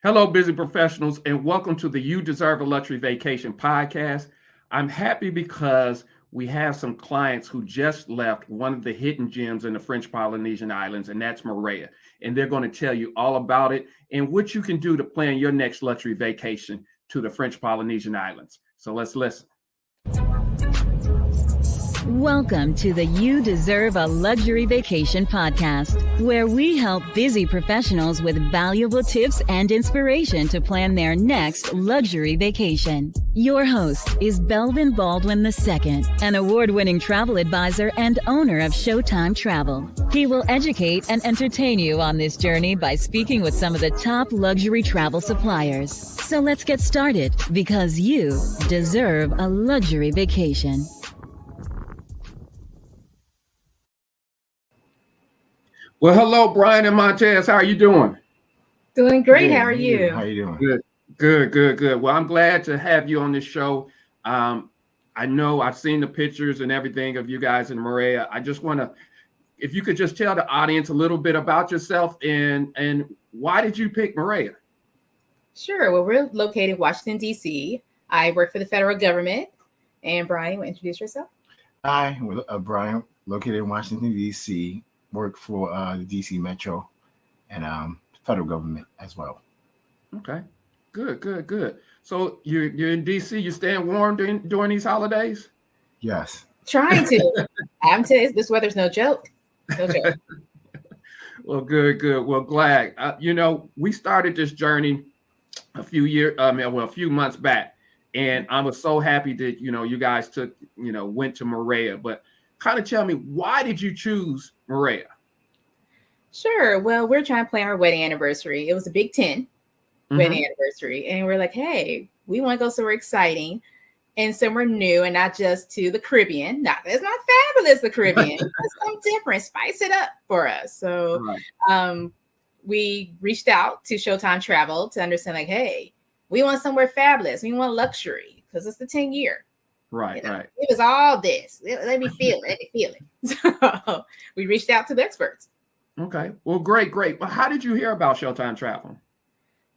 Hello, busy professionals, and welcome to the You Deserve a Luxury Vacation podcast. I'm happy because we have some clients who just left one of the hidden gems in the French Polynesian Islands, and that's Moorea. And they're going to tell you all about it and what you can do to plan your next luxury vacation to the French Polynesian Islands. So let's listen. Welcome to the You Deserve a Luxury Vacation podcast, where we help busy professionals with valuable tips and inspiration to plan their next luxury vacation. Your host is Belvin Baldwin II, an award-winning travel advisor and owner of Showtime Travel. He will educate and entertain you on this journey by speaking with some of the top luxury travel suppliers. So let's get started, because you deserve a luxury vacation. Well, hello, Brian and Montez. How are you doing? Doing great. How are you? How you doing? Good. Well, I'm glad to have you on this show. I know I've seen the pictures and everything of you guys in Moorea. I just want to, if you could just tell the audience a little bit about yourself and why did you pick Moorea? Sure. Well, we're located in Washington, D.C. I work for the federal government. And Brian, you want to introduce yourself? Hi, Brian, located in Washington, D.C., work for the D.C. Metro and federal government as well. Okay, good. So you're in D.C., you staying warm during these holidays? Yes. Trying to. I'm telling you, this weather's no joke. No joke. Well, good. Well, glad. We started this journey a few months back, and I was so happy that you guys went to Moorea. But kind of tell me, why did you choose Moorea? Sure. Well, we're trying to plan our wedding anniversary. It was a Big 10 wedding anniversary, and we're like, hey, we want to go somewhere exciting and somewhere new, and not just to the Caribbean. Now, it's not fabulous, the Caribbean. It's something different. Spice it up for us. So, we reached out to Showtime Travel to understand, like, hey, we want somewhere fabulous. We want luxury because it's the 10 year. Right. It was all this. Let me feel it. So we reached out to the experts. Okay. Well, great. Well, how did you hear about Showtime Travel?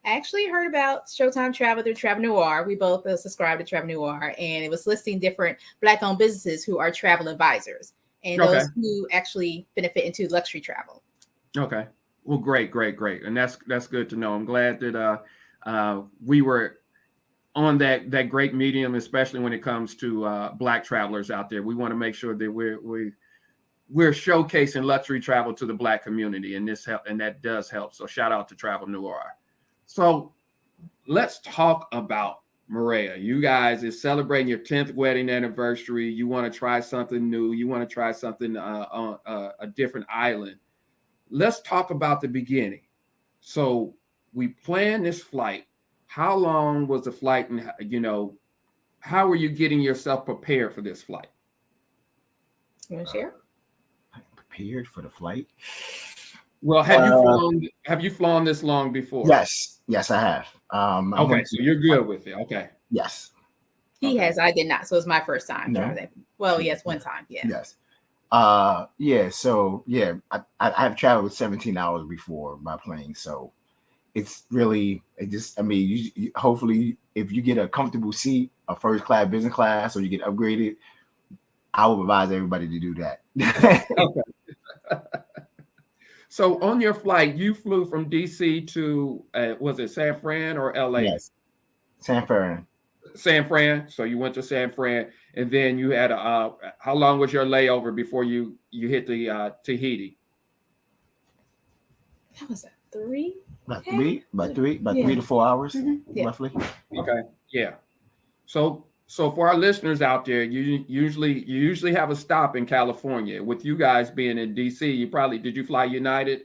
I actually heard about Showtime Travel through Travel Noir. We both subscribed to Travel Noir, and it was listing different Black-owned businesses who are travel advisors and those who actually benefit into luxury travel. Okay. Well, great. And that's good to know. I'm glad that we were on that great medium, especially when it comes to Black travelers out there. We want to make sure that we're showcasing luxury travel to the Black community, and that does help. So shout out to Travel Noir. So let's talk about Moorea. You guys is celebrating your 10th wedding anniversary. You want to try something new. You want to try something on a different island. Let's talk about the beginning. So we planned this flight. How long was the flight, and how were you getting yourself prepared for this flight? You want to share? Prepared for the flight? Well, have you flown this long before? Yes, I have. Okay, so you're good with it. Okay. Yes. He has. I did not. So it's my first time. No. Well, yes, one time. Yeah. Yes. So I've traveled 17 hours before by plane. So hopefully if you get a comfortable seat, a first class, business class, or you get upgraded, I would advise everybody to do that. Okay. So on your flight, you flew from DC to, was it San Fran or LA? Yes. San Fran. So you went to San Fran, and then you had how long was your layover before you hit the Tahiti? How was that? 3? About 3 to 4 hours, roughly. Okay. Yeah. So for our listeners out there, you usually have a stop in California. With you guys being in DC, did you fly United?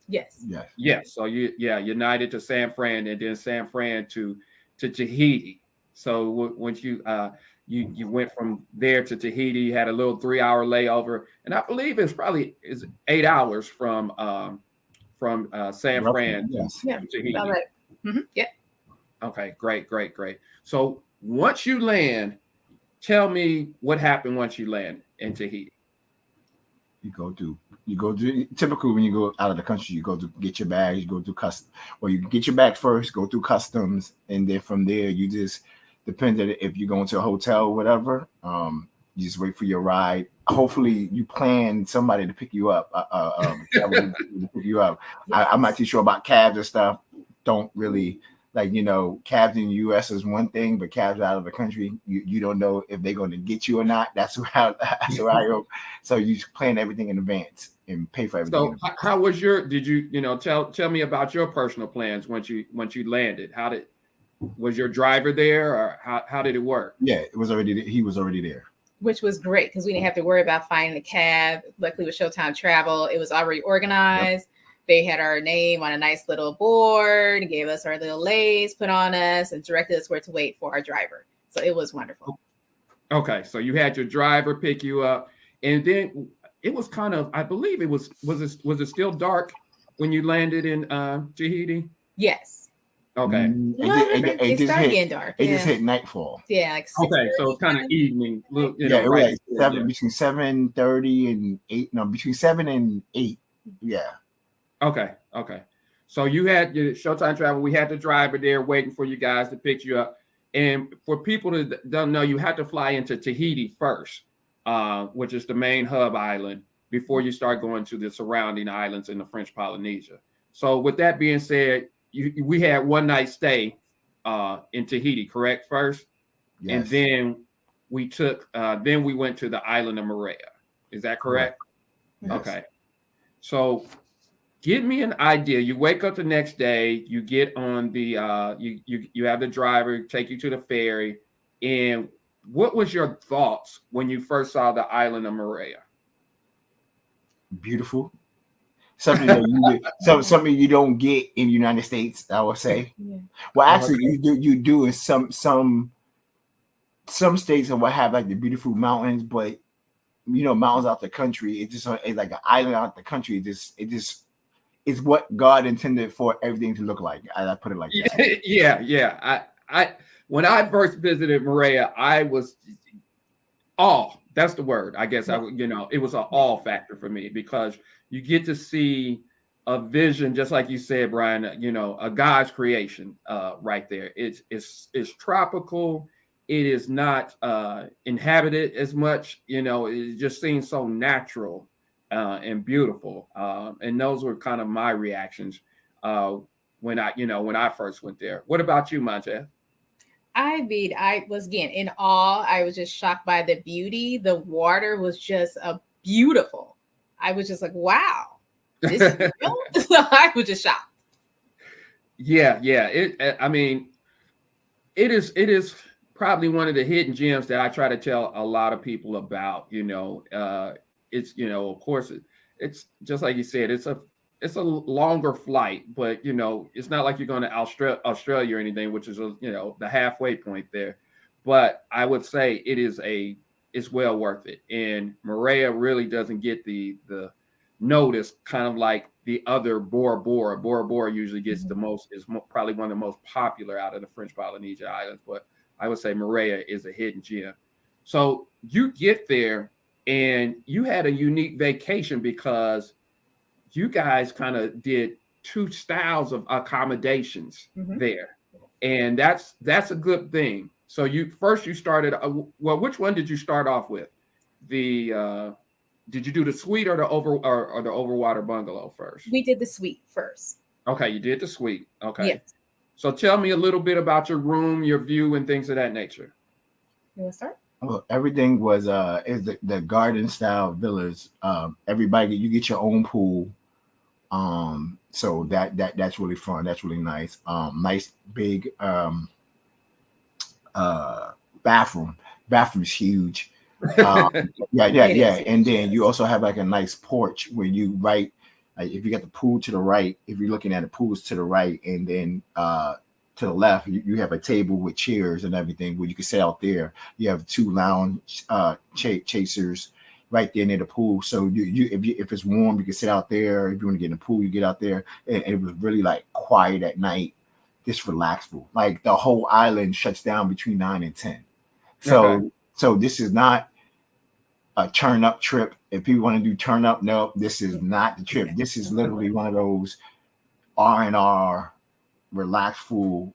Yes. Yes. So United to San Fran, and then San Fran to Tahiti. So once you went from there to Tahiti, you had a little 3-hour layover, and I believe it's 8 hours from San Fran to Tahiti. All right. Yeah. Okay. Great. So once you land, tell me what happened once you land in Tahiti. You go through. Typically when you go out of the country, you go to get your bags. You go through you get your bag first, go through customs, and then from there you just depending if you're going to a hotel or whatever. You just wait for your ride. Hopefully, you plan somebody to pick you up. To pick you up. Yes. I'm not too sure about cabs and stuff. Don't really cabs in the U.S. is one thing, but cabs out of the country, you don't know if they're going to get you or not. That's where I hope. So you just plan everything in advance and pay for everything. So how was your? Did you tell me about your personal plans once you landed? Was your driver there, or how did it work? Yeah, he was already there. Which was great because we didn't have to worry about finding a cab. Luckily with Showtime Travel, it was already organized. Yep. They had our name on a nice little board, gave us our little lays put on us, and directed us where to wait for our driver. So it was wonderful. Okay, so you had your driver pick you up, and then it was kind of, I believe it was it still dark when you landed in Tahiti? Yes. Okay. It started getting dark. It just hit nightfall. Yeah, like okay, so it's kind of evening. Look, it was like between 7:30 and 8. No, between 7 and 8. Yeah. Okay. So you had your Showtime Travel. We had the driver there waiting for you guys to pick you up. And for people that don't know, you had to fly into Tahiti first, which is the main hub island, before you start going to the surrounding islands in the French Polynesia. So with that being said, we had one night stay in Tahiti, correct? First, yes. And then we went to the island of Moorea. Is that correct? Yes. Okay. So give me an idea. You wake up the next day, you get on the you have the driver take you to the ferry, and what was your thoughts when you first saw the island of Moorea? Beautiful. Something that something you don't get in the United States, I would say. Yeah. Well, actually, you do in some states that will have like the beautiful mountains, but mountains out the country. It's like an island out the country. It just is what God intended for everything to look like. I put it like that. Yeah. I when I first visited Moorea, I was awe. That's the word. I guess it was an awe factor for me because you get to see a vision, just like you said, Brian, a God's creation right there. It's tropical. It is not inhabited as much. It just seems so natural and beautiful. And those were kind of my reactions when I first went there. What about you, Montez? I was again in awe. I was just shocked by the beauty. The water was just beautiful. I was just like, wow, this is real? So I was just shocked. Yeah. It is probably one of the hidden gems that I try to tell a lot of people about. It's of course it's just like you said, it's a longer flight, but it's not like you're going to Australia or anything, which is the halfway point there. But I would say it's well worth it. And Moorea really doesn't get the notice, kind of like the other Bora Bora. Bora Bora usually gets the most, is probably one of the most popular out of the French Polynesia Islands. But I would say Moorea is a hidden gem. So you get there and you had a unique vacation because you guys kind of did two styles of accommodations there. And that's a good thing. So you started, which one did you start off with? Did you do the suite or the overwater bungalow first? We did the suite first. Okay, you did the suite. Okay. Yes. So tell me a little bit about your room, your view, and things of that nature. You want to start? Well, everything was is the garden style villas. Everybody, you get your own pool. So that's really fun. That's really nice. Nice big bathroom. Bathroom's huge. Yeah. And then you also have like a nice porch where you if you got the pool to the right, if you're looking at the pools to the right, and then to the left, you have a table with chairs and everything where you can sit out there. You have two lounge chasers right there near the pool. So if it's warm, you can sit out there. If you want to get in the pool, you get out there. And it was really like quiet at night, just relaxful. Like the whole island shuts down between 9 and 10. So this is not a turn up trip. If people want to do turn up, no, this is not the trip. This is literally one of those R&R relaxful.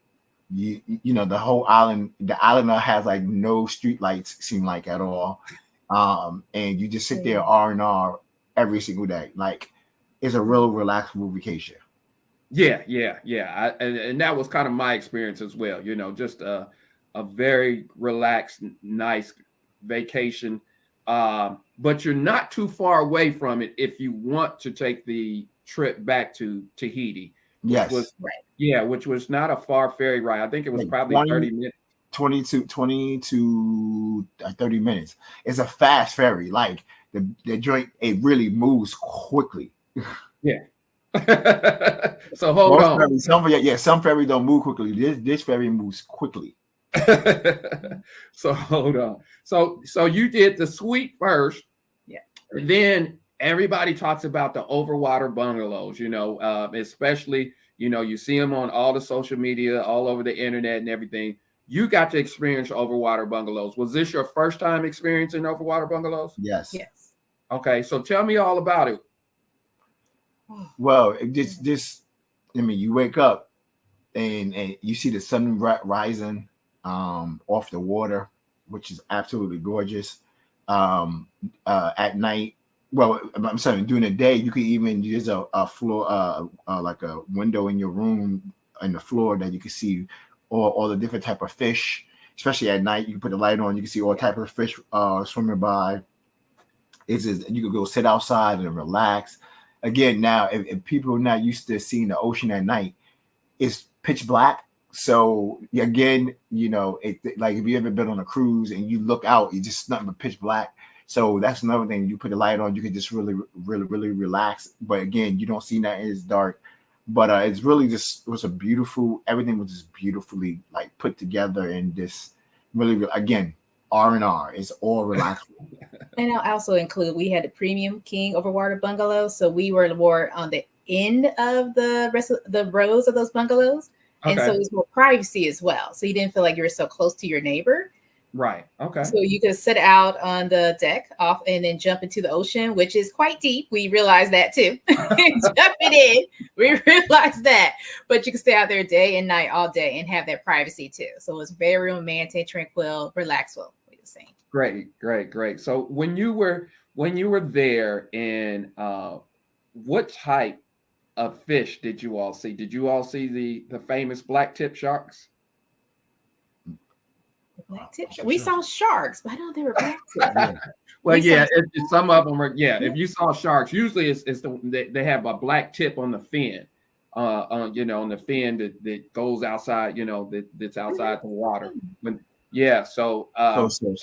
You know, the whole island, the island has like no street lights, seem like at all. And you just sit there R&R every single day. Like, it's a real relaxable vacation. Yeah. And that was kind of my experience as well. You know, just a very relaxed, nice vacation. But you're not too far away from it if you want to take the trip back to Tahiti. Yes. Which was not a far ferry ride. I think it was like probably 30 minutes. 20 to 30 minutes. It's a fast ferry. Like the joint, it really moves quickly. Yeah. So hold on. Ferries, some ferries don't move quickly. This ferry moves quickly. So hold on. So you did the suite first. Yeah. Then everybody talks about the overwater bungalows, you know, especially, you know, you see them on all the social media, all over the internet and everything. You got to experience overwater bungalows. Was this your first time experiencing overwater bungalows? Yes. Okay, so tell me all about it. Well, I mean, you wake up and you see the sun rising off the water, which is absolutely gorgeous. At night, well, I'm sorry, during the day, you could even use a floor, like a window in your room in the floor that you can see all the different type of fish. Especially at night, you can put the light on, you can see all type of fish swimming by. You could go sit outside and relax. Again, now if people are not used to seeing the ocean at night, it's pitch black. So again, you know, like if you ever been on a cruise and you look out, it's just nothing but pitch black. So that's another thing. You put the light on, you can just really relax. But again, you don't see that it's dark. But it's really just, it was a beautiful, everything was just beautifully like put together, and this really, again, R&R. It's all relaxable. And I'll also include, we had the premium king overwater bungalow. So we were more on the end of the rest of the rows of those bungalows. Okay. And so it was more privacy as well. So you didn't feel like you were so close to your neighbor. Right. Okay. So you could sit out on the deck off and then jump into the ocean, which is quite deep. We realized that too. Jumping in, we realized that. But you can stay out there day and night all day and have that privacy too. So it was very romantic, tranquil, relaxful. We were saying. Great. So when you were there, and what type of fish did you all see? Did you all see the famous black tip sharks? Black tip sharks. We saw sharks, but I don't know they were black tip. Well, some of them are. Yeah, if you saw sharks, usually they have a black tip on the fin, on the fin that goes outside, that's outside the water. So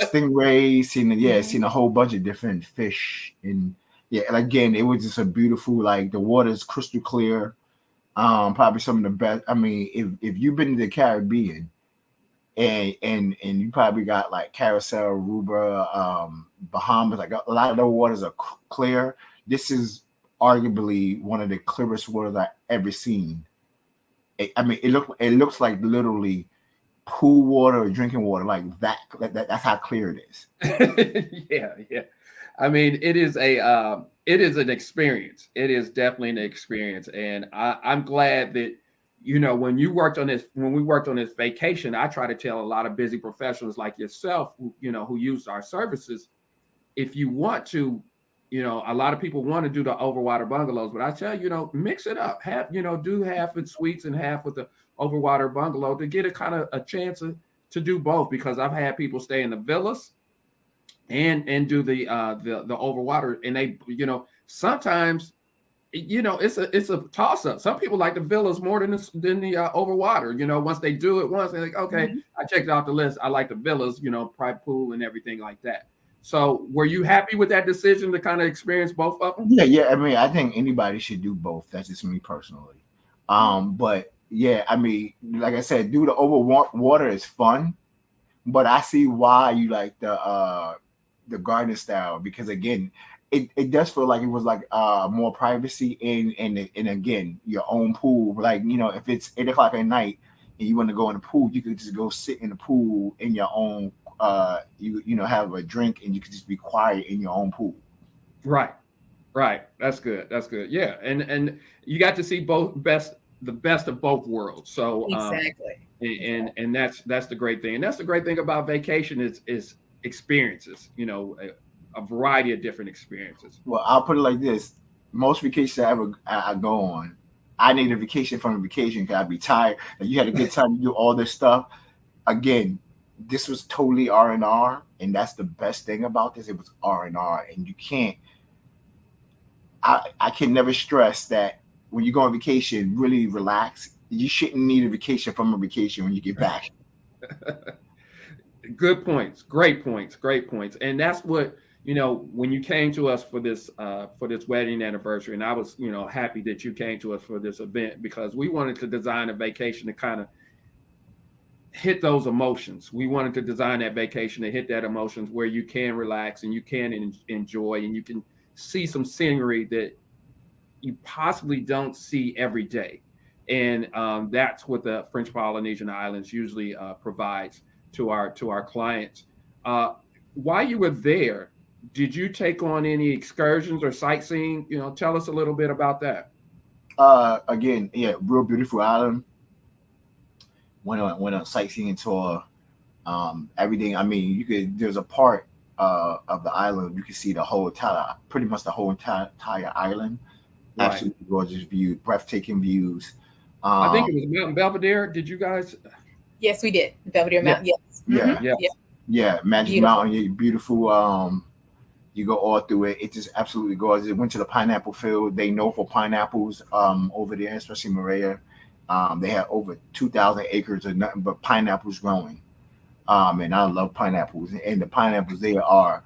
stingrays, seen a whole bunch of different fish, and again, it was just a beautiful, like the water is crystal clear. Probably some of the best. I mean, if you've been to the Caribbean, and you probably got like Carousel, Aruba, Bahamas, like a lot of the waters are clear. This is arguably one of the clearest waters I've ever seen. It looks like literally pool water or drinking water, like that. That's how clear it is. Yeah. I mean, it is an experience. It is definitely an experience, and I'm glad that. When we worked on this vacation, I try to tell a lot of busy professionals like yourself, who use our services, if you want to, a lot of people want to do the overwater bungalows, but I tell you, mix it up, do half with suites and half with the overwater bungalow to get a chance to do both, because I've had people stay in the villas and do the overwater, and they, sometimes, it's a toss up. Some people like the villas more than the overwater. Once they do it once, they're like, okay, I checked off the list. I like the villas, private pool and everything like that. So were you happy with that decision to kind of experience both of them? Yeah. I mean, I think anybody should do both. That's just me personally. But yeah, I mean, like I said, do the overwater is fun, but I see why you like the garden style, because again, it does feel like it was like more privacy and again, your own pool. Like, if it's 8 o'clock at night and you want to go in the pool, you could just go sit in the pool in your own you know, have a drink and you can just be quiet in your own pool. Right. Right. That's good. That's good. Yeah. And you got to see the best of both worlds. So Exactly. and that's the great thing. And that's the great thing about vacation is experiences, you know, a variety of different experiences. Well, I'll put it like this: most vacations I go on, I need a vacation from a vacation because I'd be tired. And you had a good time, you do all this stuff. Again, this was totally R&R, and that's the best thing about this. It was R&R, and you can't. I can never stress that when you go on vacation, really relax. You shouldn't need a vacation from a vacation when you get back. Good points. Great points. Great points. And that's what, you know, when you came to us for this wedding anniversary, and I was, you know, happy that you came to us for this event because we wanted to design a vacation to kind of hit those emotions. We wanted to design that vacation to hit that emotions where you can relax and you can enjoy and you can see some scenery that you possibly don't see every day. And that's what the French Polynesian Islands usually provides to our clients. While you were there, did you take on any excursions or sightseeing? You know, tell us a little bit about that. Again, yeah, real beautiful island. Went on sightseeing tour. Everything. I mean, there's a part of the island you can see pretty much the whole entire island. Right. Absolutely gorgeous view, breathtaking views. I think it was Mountain Belvedere. Did you guys? Yes, we did. Belvedere Mountain. Yes. Yeah. Yeah. Yeah. Magic Beautiful. Mountain, beautiful. You go all through it. It's just absolutely gorgeous. It went to the pineapple field. They know for pineapples over there, especially Moorea. They have over 2,000 acres of nothing but pineapples growing. And I love pineapples. And the pineapples there are,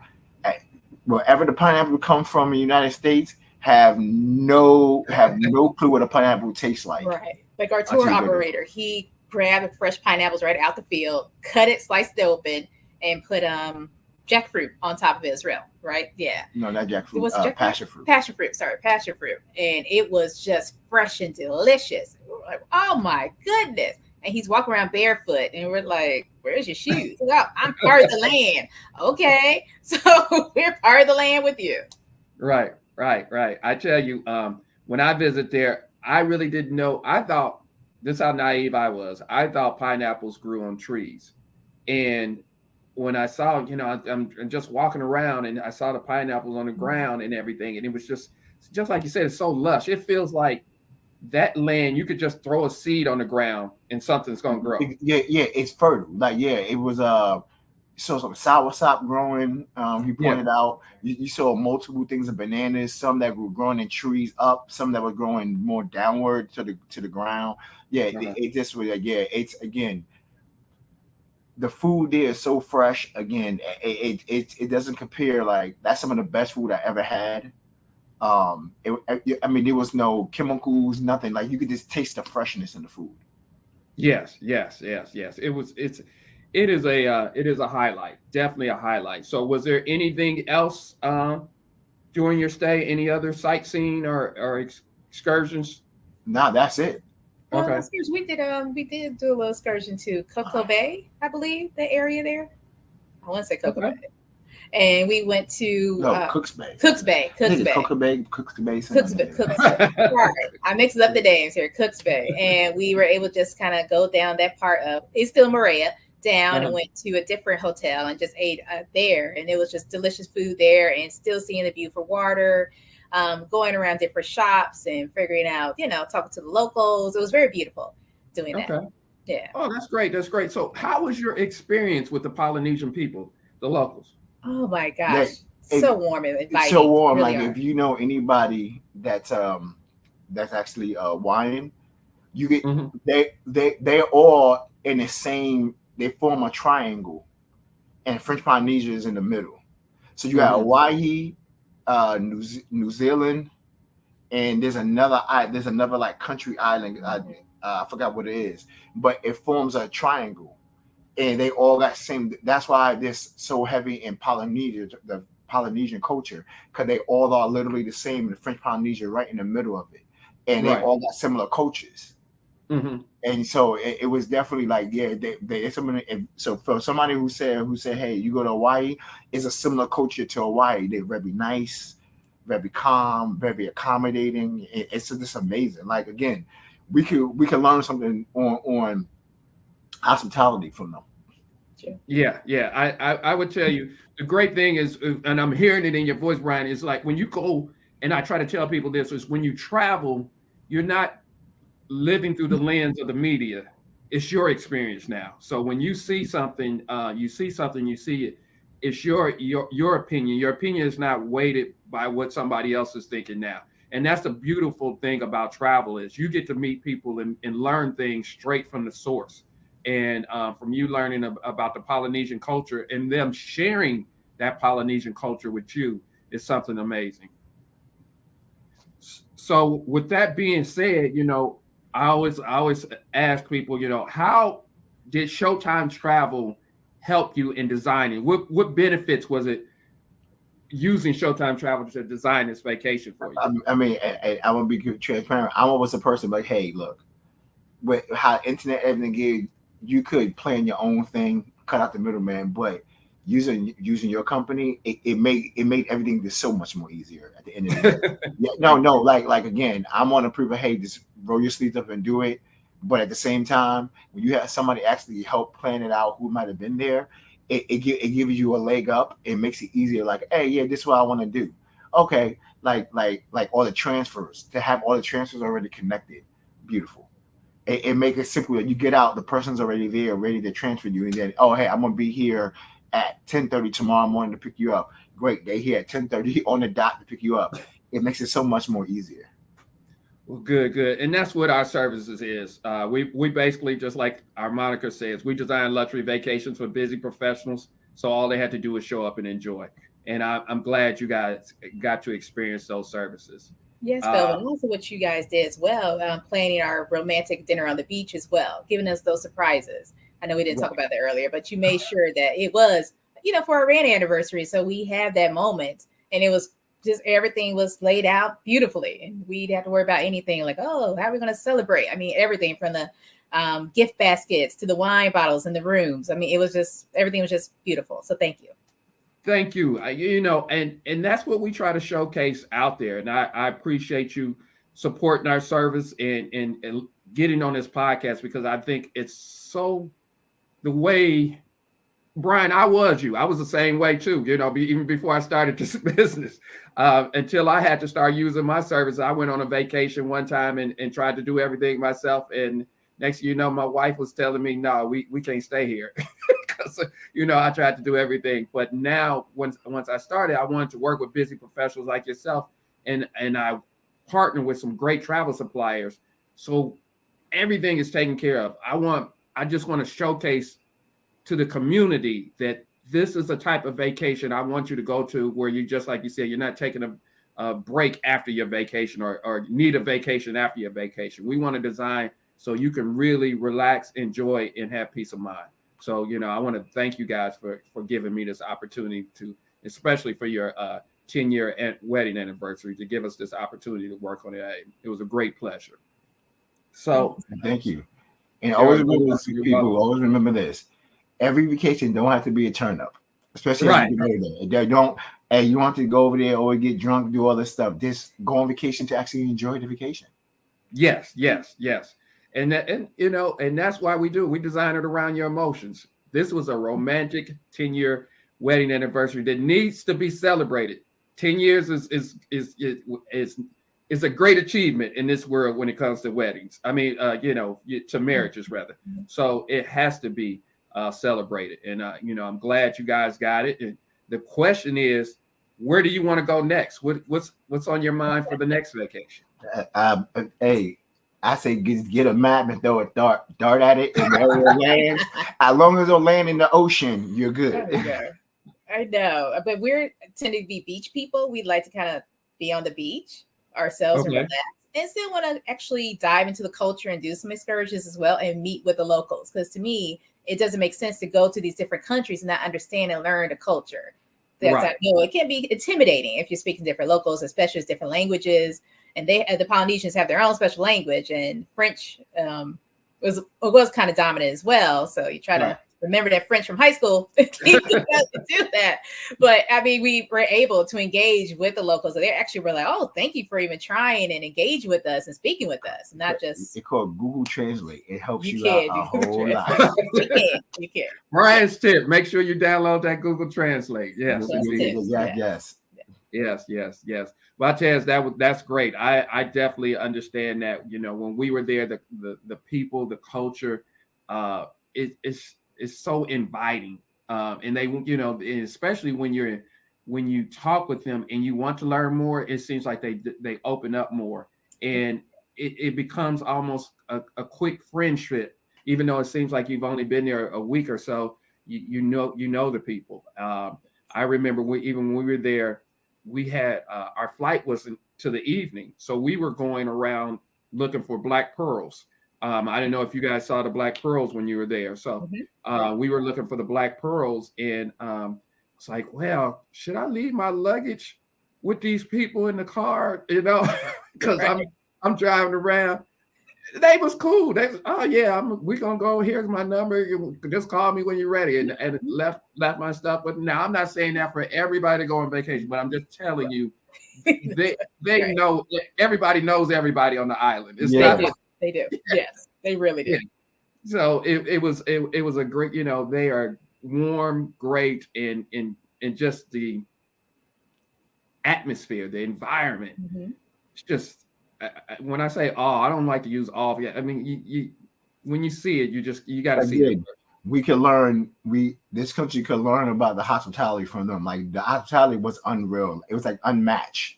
wherever the pineapple come from in the United States, have no clue what a pineapple tastes like. Right. Like our tour operator, he grabbed fresh pineapples right out the field, cut it, sliced it open, and put jackfruit on top of it as well. Right? Yeah. No, not jackfruit. It was passion fruit. Passion fruit. Sorry, passion fruit. And it was just fresh and delicious. We were like, oh my goodness. And he's walking around barefoot, and we're like, "Where's your shoes?" Well, I'm part of the land. Okay, so we're part of the land with you. Right. I tell you, when I visit there, I really didn't know. I thought, this is how naive I was. I thought pineapples grew on trees. And when I saw, you know, I'm just walking around and I saw the pineapples on the ground and everything. And it was just like you said, it's so lush. It feels like that land, you could just throw a seed on the ground and something's going to grow. Yeah, it's fertile. Like, yeah, it was saw some soursop growing. He pointed out you saw multiple things of bananas, some that were growing in trees up, some that were growing more downward to the ground. Yeah, it just was it's again, the food there is so fresh. Again, it doesn't compare. Like, that's some of the best food I ever had. I mean, there was no chemicals, nothing. Like, you could just taste the freshness in the food. Yes. It is a highlight, definitely a highlight. So was there anything else during your stay? Any other sightseeing or excursions? Nah, that's it. Okay. We did do a little excursion to Coco Bay, I believe, the area there. I want to say Coco Bay. And we went to Cooks Bay. Cooks Bay. Cooks Bay. Right. I mixed up the names here. Cooks Bay. And we were able to just kind of go down that part of, it's still Moorea, down and went to a different hotel and just ate there. And it was just delicious food there and still seeing the beautiful water, going around different shops and figuring out, you know, talking to the locals. It was very beautiful doing that. Okay. Yeah. Oh, that's great. That's great. So how was your experience with the Polynesian people, the locals? Oh my gosh. So warm and inviting. It's so warm. Really like if you know anybody that's actually Hawaiian, you get they're all in the same, they form a triangle, and French Polynesia is in the middle. So you got Hawaii, New Zealand, and there's another like country island. I forgot what it is, but it forms a triangle. And they all got same. That's why this so heavy in Polynesia, the Polynesian culture, because they all are literally the same. The French Polynesia right in the middle of it, and they all got similar cultures. Mm-hmm. And so it was definitely like, yeah, they somebody. So for somebody who said, hey, you go to Hawaii, it's a similar culture to Hawaii. They're very nice, very calm, very accommodating. It's just amazing. Like, again, we could learn something on hospitality from them. Yeah, yeah. I would tell you the great thing is, and I'm hearing it in your voice, Brian, is like when you go, and I try to tell people this, is when you travel, you're not living through the lens of the media. It's your experience now. So when you see something, you see it. It's your opinion. Your opinion is not weighted by what somebody else is thinking now. And that's the beautiful thing about travel is you get to meet people and learn things straight from the source. And from you learning about the Polynesian culture and them sharing that Polynesian culture with you is something amazing. So with that being said, I always ask people, how did Showtime Travel help you in designing? What benefits was it using Showtime Travel to design this vacation for you? I mean, I want to be transparent. I'm always a person like, hey, look, with how internet everything gave, you could plan your own thing, cut out the middleman, but using your company, it made everything just so much more easier at the end of the day. Yeah, no, like again, I'm on a proof of, hey, just roll your sleeves up and do it. But at the same time, when you have somebody actually help plan it out who might have been there, it gives you a leg up. It makes it easier. Like, hey, yeah, this is what I want to do. Okay, like all the transfers, to have all the transfers already connected, beautiful. It makes it simple that you get out, the person's already there, ready to transfer you, and then, oh, hey, I'm gonna be here at 10:30 tomorrow morning to pick you up. Great, they here at 10:30 on the dot to pick you up. It makes it so much more easier. Well, good, and that's what our services is. We basically, just like our moniker says, we design luxury vacations for busy professionals. So all they had to do is show up and enjoy. And I'm glad you guys got to experience those services. Yes, Bill, and also what you guys did as well, planning our romantic dinner on the beach as well, giving us those surprises. I know we didn't talk about that earlier, but you made sure that it was, for our wedding anniversary. So we had that moment, and it was just everything was laid out beautifully, and we didn't have to worry about anything like, oh, how are we going to celebrate? I mean, everything from the gift baskets to the wine bottles in the rooms. I mean, everything was just beautiful. So thank you. Thank you. And that's what we try to showcase out there. And I appreciate you supporting our service and getting on this podcast, because I think it's so the way, Brian, I was the same way too, even before I started this business, until I had to start using my service. I went on a vacation one time and tried to do everything myself. And next thing you know, my wife was telling me, no, we can't stay here. Because I tried to do everything. But now once I started, I wanted to work with busy professionals like yourself, and I partner with some great travel suppliers, so everything is taken care of. I just want to showcase to the community that this is a type of vacation I want you to go to, where you, just like you said, you're not taking a break after your vacation or need a vacation after your vacation. We want to design so you can really relax, enjoy, and have peace of mind. So, I want to thank you guys for giving me this opportunity to, especially for your 10-year wedding anniversary, to give us this opportunity to work on it. It was a great pleasure. So thank you. And always remember this, people, always remember this. Every vacation don't have to be a turn up, especially if you get there. They don't, hey, you want to go over there or get drunk, do all this stuff. Just go on vacation to actually enjoy the vacation. Yes. And that's why we design it around your emotions. This was a romantic 10-year wedding anniversary that needs to be celebrated. 10 years is a great achievement in this world when it comes to weddings. I mean, to marriages rather. So it has to be celebrated. And I'm glad you guys got it. And the question is, where do you want to go next? What's on your mind for the next vacation? Hey, I say get a map and throw a dart at it, and wherever it lands, as long as it'll land in the ocean, you're good. I know, but we're tending to be beach people. We'd like to kind of be on the beach ourselves and relax, and still want to actually dive into the culture and do some excursions as well and meet with the locals. Because to me, it doesn't make sense to go to these different countries and not understand and learn the culture. It can be intimidating if you're speaking different locals, especially different languages. and the Polynesians have their own special language, and French was kind of dominant as well. So you try to remember that French from high school to do that. But I mean, we were able to engage with the locals. So they actually were like, "Oh, thank you for even trying and engage with us and speaking with us, not just." It's called Google Translate. It helps you out a whole lot. You can. Brian's tip: make sure you download that Google Translate. Yes, yes. Well, I tell you, that's great. I definitely understand that. When we were there, the people, the culture, it's so inviting, and they, and especially when you talk with them and you want to learn more, it seems like they open up more, and it becomes almost a quick friendship, even though it seems like you've only been there a week or so. You know the people. I remember when we were there, we had our flight was to the evening, so we were going around looking for black pearls. I didn't know if you guys saw the black pearls when you were there. So we were looking for the black pearls, and it's like, well, should I leave my luggage with these people in the car? Because I'm driving around. They was cool. They was, oh yeah, we're gonna go. Here's my number. You just call me when you're ready. And left my stuff. But now I'm not saying that for everybody to go on vacation, but I'm just telling you, they know, everybody knows everybody on the island. They do. Yes, they really do. Yeah. So it was a great, they are warm, great, and just the atmosphere, the environment. It's just, when I say all, I don't like to use all. I mean, you when you see it, you got to see it. We can learn. This country could learn about the hospitality from them. Like, the hospitality was unreal. It was like unmatched.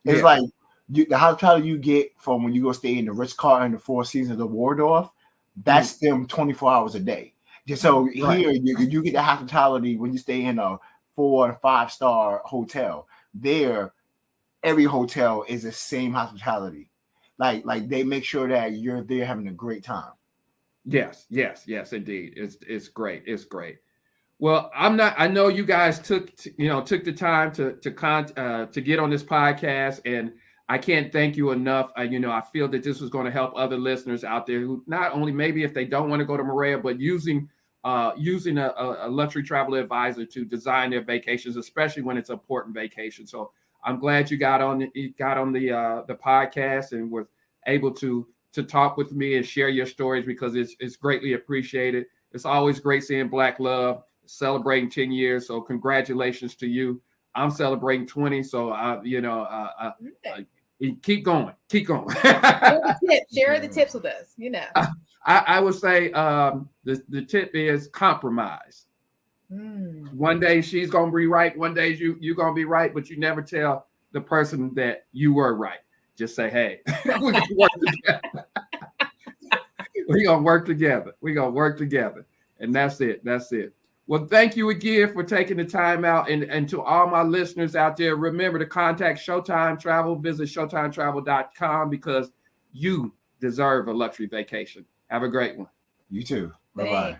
It's like the hospitality you get from when you go stay in the Ritz-Carlton, the Four Seasons, the Waldorf. That's them 24 hours a day. So here you get the hospitality when you stay in a 4 and 5 star hotel. There, every hotel is the same hospitality. Like they make sure that you're there having a great time. Yes, indeed. It's great. It's great. Well, I know you guys took the time to get on this podcast, and I can't thank you enough. I feel that this was going to help other listeners out there who not only maybe if they don't want to go to Moorea, but using a luxury travel advisor to design their vacations, especially when it's an important vacation. So I'm glad you got on the podcast and was able to talk with me and share your stories, because it's greatly appreciated. It's always great seeing Black Love celebrating 10 years. So congratulations to you. I'm celebrating 20. So keep going. Share the tips with us. I would say the tip is compromise. One day she's gonna be right, one day you're gonna be right, but you never tell the person that you were right. Just say, hey, we're gonna work together. We're gonna work together. And that's it. Well, thank you again for taking the time out. And to all my listeners out there, remember to contact Showtime Travel. Visit showtimetravel.com, because you deserve a luxury vacation. Have a great one. You too. Bye-bye.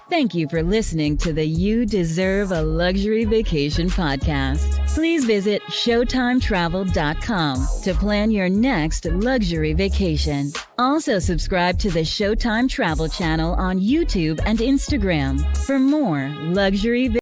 Thank you for listening to the You Deserve a Luxury Vacation podcast. Please visit showtimetravel.com to plan your next luxury vacation. Also subscribe to the Showtime Travel channel on YouTube and Instagram for more luxury